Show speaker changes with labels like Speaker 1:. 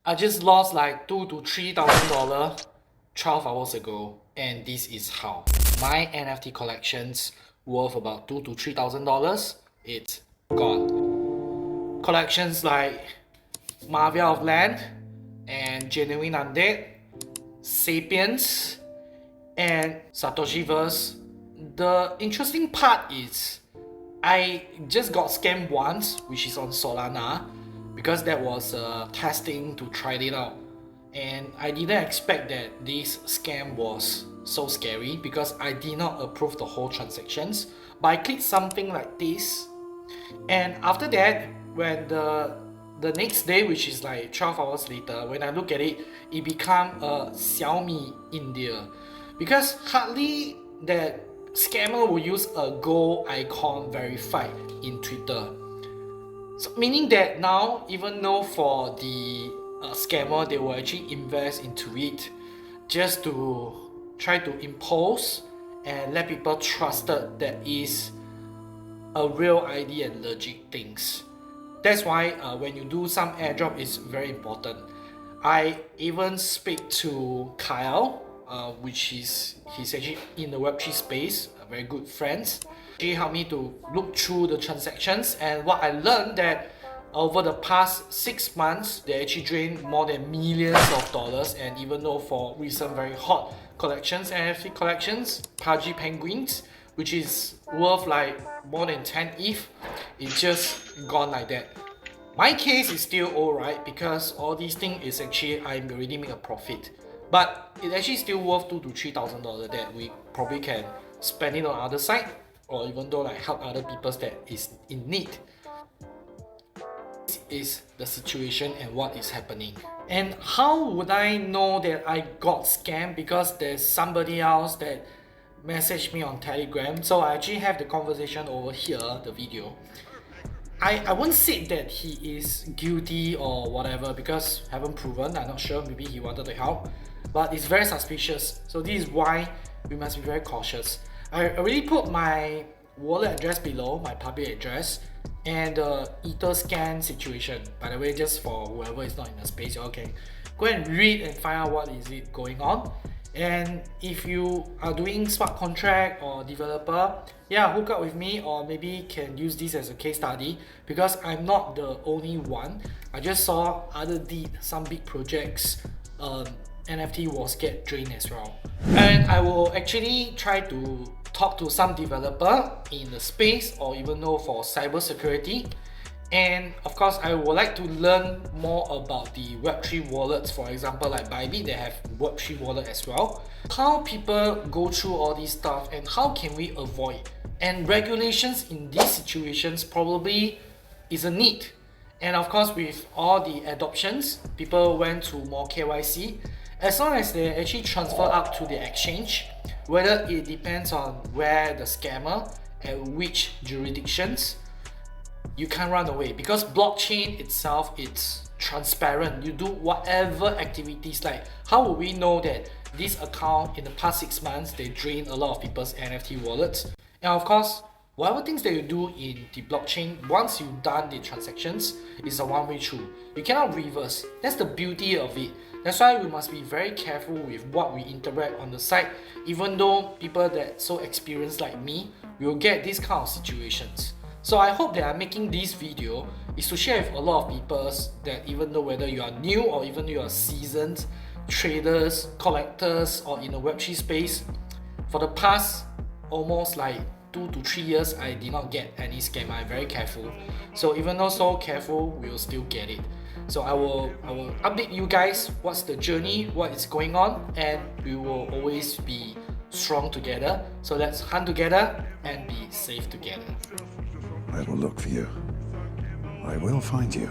Speaker 1: I just lost like $2,000 to $3,000 12 hours ago, and this is how. My NFT collections worth about $2,000 to $3,000. It's gone. Collections like Marvel of Land and Genuine Undead, Sapiens, and Satoshiverse. The interesting part is I just got scammed once, which is on Solana, because that was testing to try it out. And I didn't expect that this scam was so scary because I did not approve the whole transactions. But I clicked something like this, and after that, when the next day, which is like 12 hours later, when I look at it, it become a Xiaomi India, because hardly that scammer will use a gold icon verified in Twitter. So meaning that now, even though for the scammer, they will actually invest into it just to try to impose and let people trust that is a real ID and legit things. That's why when you do some airdrop, it's very important. I even speak to Kyle, which is he's actually in the Web3 space, a very good friends. He helped me to look through the transactions, and what I learned that over the past 6 months, they actually drained more than millions of dollars. And even though for recent very hot collections, NFT collections, Pudgy Penguins, which is worth like more than 10 ETH, it's just gone like that. My case is still alright because all these things is actually I'm already make a profit, but it's actually still worth $2,000 to $3,000 that we probably can spend it on other side, or even though like help other people that is in need. This is the situation and what is happening. And how would I know that I got scammed? Because there's somebody else that messaged me on Telegram. So I actually have the conversation over here, the video. I won't say that he is guilty or whatever because haven't proven. I'm not sure, maybe he wanted to help, but it's very suspicious. So this is why we must be very cautious. I already put my wallet address below, my public address, and the Etherscan situation. By the way, just for whoever is not in the space, you all can go and read and find out what is it going on. And if you are doing smart contract or developer, yeah, hook up with me, or maybe can use this as a case study, because I'm not the only one. I just saw other did some big projects, NFT was get drained as well. And I will actually try to talk to some developer in the space, or even though for cyber security. And of course, I would like to learn more about the Web3 wallets. For example, like Bybit, they have Web3 wallet as well. How people go through all this stuff and how can we avoid? And regulations in these situations probably is a need. And of course, with all the adoptions, people went to more KYC. As long as they actually transfer up to the exchange, whether it depends on where the scammer and which jurisdictions, you can't run away, because blockchain itself, it's transparent. You do whatever activities, like how will we know that this account in the past 6 months they drained a lot of people's NFT wallets? And of course, whatever things that you do in the blockchain, once you've done the transactions, it's a one-way through. You cannot reverse. That's the beauty of it. That's why we must be very careful with what we interact on the site. Even though people that so experienced like me will get these kind of situations. So I hope that I'm making this video is to share with a lot of people that even though whether you are new or even you are seasoned traders, collectors, or in the Web3 space, for the past almost like 2 to 3 years, I did not get any scam. I'm very careful. So even though so careful, we'll still get it. So I will update you guys what's the journey, what is going on, and we will always be strong together. So let's hunt together and be safe together.
Speaker 2: I will look for you. I will find you.